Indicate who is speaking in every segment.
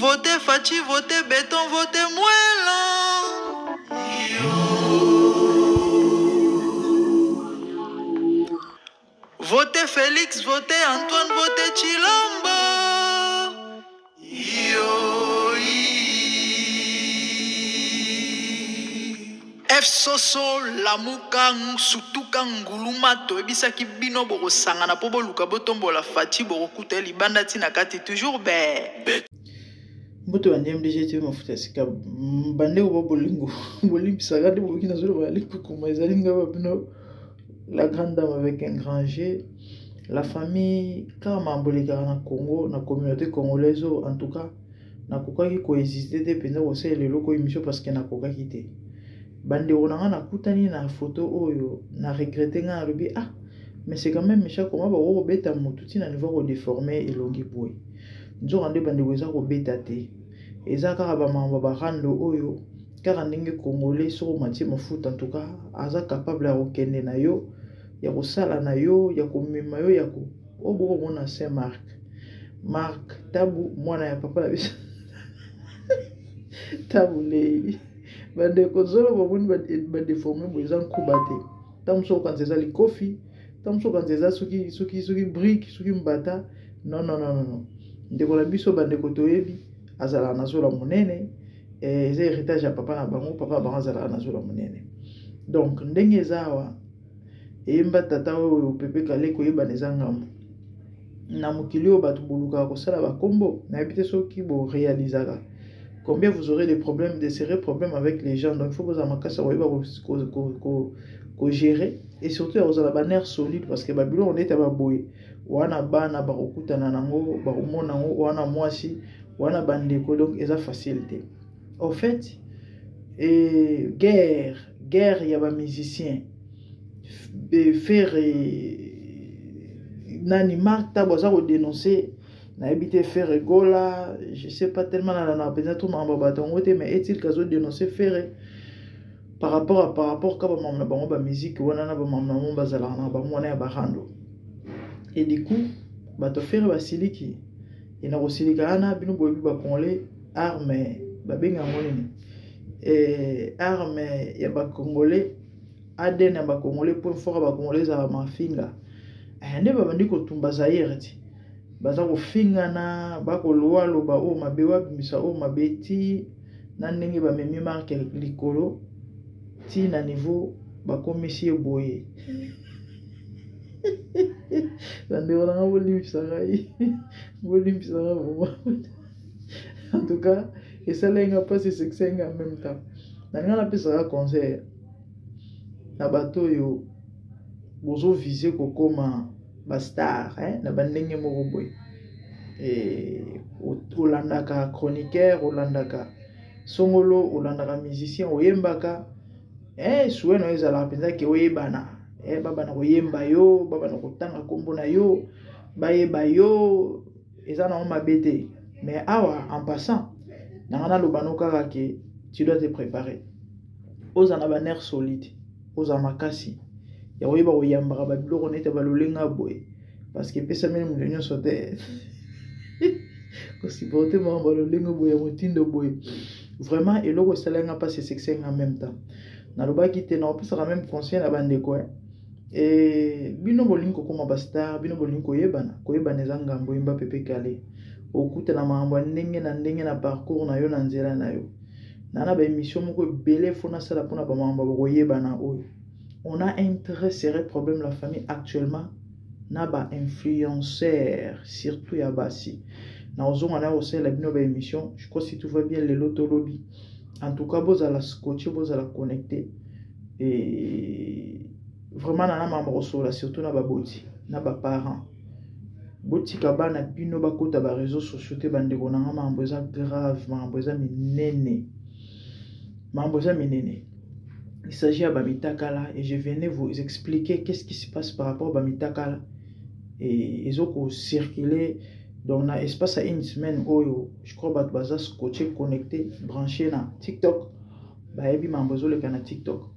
Speaker 1: Votez Fachi, votez Béton, votez Moëlan. Votez Félix, votez Antoine, votez Chilombo. F Soso, Lamukang, Sutukang, Gulumato, Ebisaki Bino Boro Sangana Pobo Luka Botombo la Fachi Boro Kute Libanda Tinakati toujours bé.
Speaker 2: Mboto wa NMDG TV mafuta sika bande ko bolingo bolimisa gade bokina zolo ba liku kuma ezalinga ba bino la grande dame avec un grand G, la famille kama mboleka na Congo na communauté congolaise en tout cas na kokaki coexister te penza ko se lelo ko émission parce que na kokaki te bande onanga na kutani na photo oyo na regretter nga lobi ah mais c'est quand même méchant comment ba ko beta mututi na niveau ko déformer elongi boy nzo ande bande ko za ko beta te eza kaka ba mamba ba rando oyo kaka ndenge congolais sur matière mafuta en tout cas aza capable ya kokende na yo ya kosala na yo ya komema yo ya ko oboko mona Saint Marc tabu mwana ya papa la bisa tabu le bande ko zolo ba boni ba déformer boza nkubate tamso kan zeza li kofi tamso kan zeza suki brick suki mbata non ndeko la biso bande ko toyebi azala na zola monene eza héritage ya papa na bango papa bango azala na zola monene donc ndenge zawa eyemba tata oyo pepe kale koyeba neza ngambo na mokili oyo bato boluka kosala bakombo na yebi te soki bo réalisaka combien vous aurez des problèmes des sérieux problèmes avec les gens donc il faut kozala makasi koyeba ko gérer et surtout ya kozala ba nerf solide parce que babilo on était baboye wana bana bakokutana nango bakomona nango wana mwasi wana bandeko donc eza facilité en fait guerre ya ba musicien faire nani Marc taboza ko dénoncer na habité faire gola je sais pas tellement na penza tout mamba batongo te mais est-il kazo dénoncer faire par rapport ka ba mamba bango ba musique wana na ba mamba mamba zala na ba mwana ya barando et du coup bato faire ba siliki ina ko silika ana bino boyebi ba congolais arme ba benga ngolini arme ya ba congolais ADN ya ba congolais point fort ba congolais za mafinga nde babandi kotumba Zaire ti baza kofingana bakoloa loba o mabewa bimisa o mabeti na ndenge bamemi marque likolo ti na niveau bakomisi eboye bande wana bolimbisa en tout cas esalenga pasi sexenga en même temps na nga napesaka conseil na bato oyo bozo viser kokoma ba star na bandenge moko boy olandaka chroniqueur olandaka songolo olandaka musicien oyembaka sueno ezala penza ke oyebana baba na koyemba yo baba na kotanga kombo na yo bayeba yo eza na mabete mais awa en passant na lobano kaka ke tu dois te préparer oza na ba nerf solide oza makasi ya oyeba oyambaka ba biloko nete balolenga boy parce que pesa mene mu nyonso sote ko supporter ma balolenga boy ya motindo boy vraiment eloko salenga pas c'est sexy en même temps na lobaki te na opesa quand même conseil na bande ko bino bolingo koma ba star bino bolingo koyebana ezanga mbo imba pepe kale okuta na mambo ndenge na parcours na yo na nzela na yo na ba émission moko belé fona sala pona ba mambo koyebana oyo. On a un très sérieux problème la famille actuellement na ba influenceurs surtout ya basi na ozonga na aussi la bino ba émission je crois si tout va bien les loto lobby en tout cas vous allez scotcher vous allez connecter et vraiment na mama sola surtout na ba boti na ba parents boti ka bana bino ba kota ba réseaux sociaux te bande ko na mambo eza grave mambo eza minene il s'agit de Bamitakala et je venais vous expliquer qu'est-ce qui se passe par rapport à Bamitakala et ils ont circulé dans l'espace à une semaine où je crois que baza scotché connecté branché na TikTok ba ebi mambozo le kana TikTok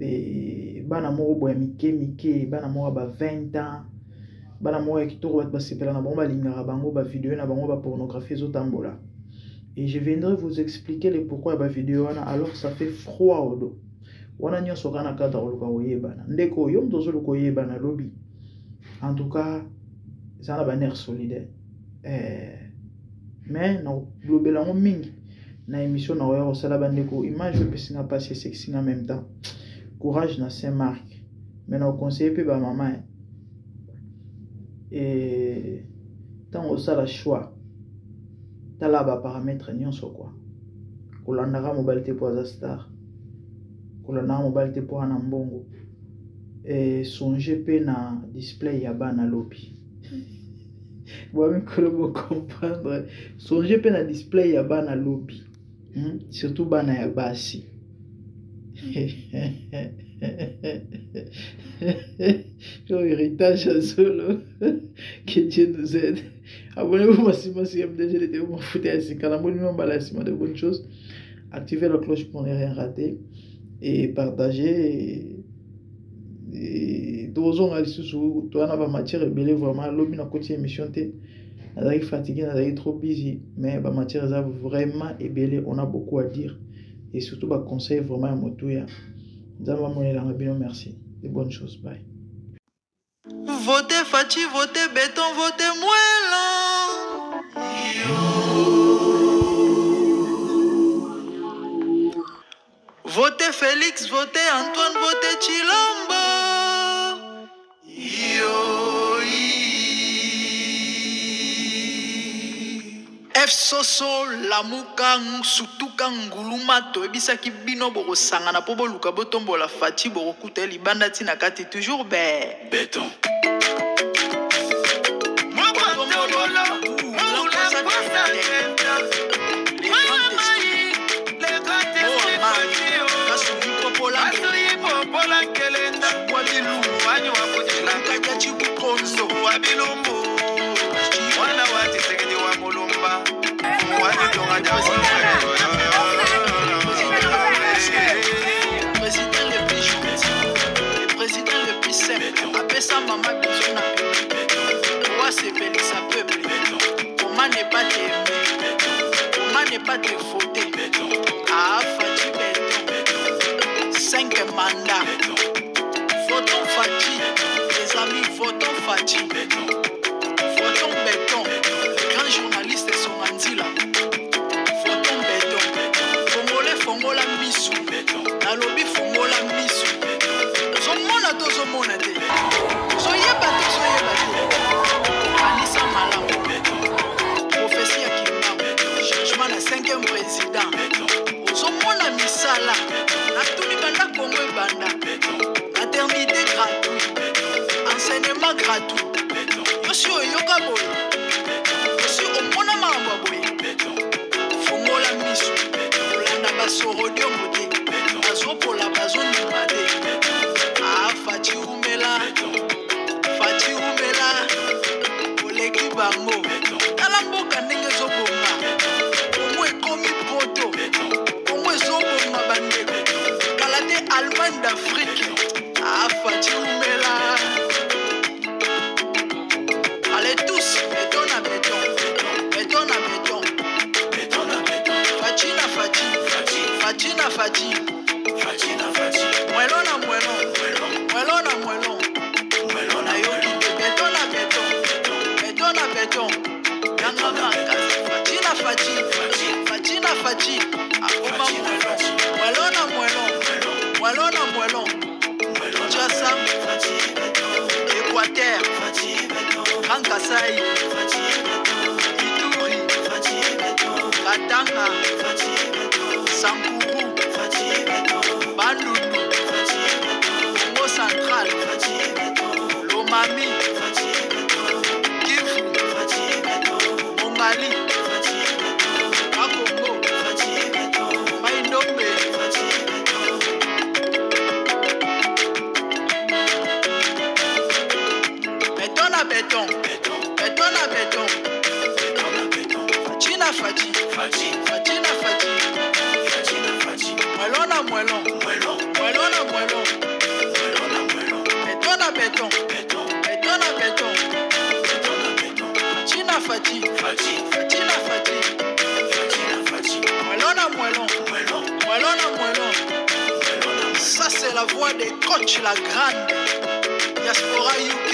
Speaker 2: et bana moko boya mike bana moko ba 20 ans bana moya kitoko bat basepela na bango balingaka bango ba vidéo na bango ba pornographie ezotambola. Et je viendrai vous expliquer le pourquoi ya ba vidéo wana alors ça fait froid au dos. Wana nyonso kana kata koluka koyebana. Ndeko yo mtozo luka koyebana lobi. En tout cas, ça na ba nerf solidaire. Mais na globela ngo mingi na émission na oya osala bandeko image pe singa passer sexy en même temps. Courage na Saint-Marc. Mais na conseiller pe ba maman. Et tant osala choix. Tala ba paramètres nyonso quoi. Kolandaka mobilité pour za star. Kolandaka mobilité pour ana mbongo. Et songer pe na display ya bana lobi. Vous même comprendre. Songer pe na display ya bana lobi. Surtout bana ya basi. Héritage à solo. Que Dieu nous aide. Abonnez-vous massivement sur MDG, les théories m'ont foutu à ce canal. Abonnez-vous de bonnes choses. Activez la cloche pour ne rien rater. Et partagez. Et dosons à l'issue. Toi, on va matière rebelle vraiment. L'homme n'a côté émission. On est fatigué, on est trop busy. Mais la matière est vraiment ébellée. On a beaucoup à dire. Et surtout, bah, conseil vraiment à Motouya. Merci. Et bonnes choses. Bye.
Speaker 1: Votez Fachi, votez Béton, votez Moëlan. Votez Félix, votez Antoine, votez Chilamba. F Soso Lamukang Sutuka Ngulumato ebisaki bino boko sangana po boluka botombola Fachi boko kuta libanda tina kati toujours béton. Président le plus gentil, le président le plus simple, appelle ça maman besoin de roi c'est Félix à peuple. Comment ne pas t'aimer, comment ne pas te voter. Ah Fachi béton, 5 mandats. Votons Fachi, les amis, votons Fachi. Votons béton, le grand journaliste Songanzila. Votons béton, Congolais fongola misu. Nalobi fongola misu. Zomona to zomona te. Zoyeba te. Anissa malamu. Prophétie ya Kimbangu. Changement na 5e président. Zomona misala. Natuni banda Congo banda. Maternité gratuite. Enseignement gratuit. Yoshi oyoka boye. Yoshi omona mamba boye. Fongola misu. Olanda basorodio mode. Azopola bazoni made. Ah Fachi umela. Fachi umela. Oleki bango. Tala mboka ndenge zobonga. Kongo ekomi poto. Kongo ezobonga bandeko. Kalate Allemagne d'Afrique. Ah Fachi umela. Allez tous, béton à béton. Béton à béton. Béton à béton. Fachi na Fachi. Fachi na Fachi. Fachi na Fachi. Muelo na muelo. Muelo na muelo. Muelo na yoki. Béton à béton. Béton à béton. Yanga manga. Fachi na Fachi. Fachi na Fachi. Akoma muelo. Muelo na muelo. Muelo na muelo. Jassa. Équateur. Grand Kassai. Ituri. Katanga. Sankuru. Bandundu. Congo Central. Lomami. Kivu. Mongali. Makongo. Maindombe. Béton à béton. Béton à béton. Fachi na Fachi. Fachi na Fachi. Muelo na muelo. Muelo na muelo. Béton à béton. Béton à béton. Fati, Fatina Fati, Moellon à Moellon, Moellon à Moellon. Ça c'est la voix des coachs, la grande Diaspora You.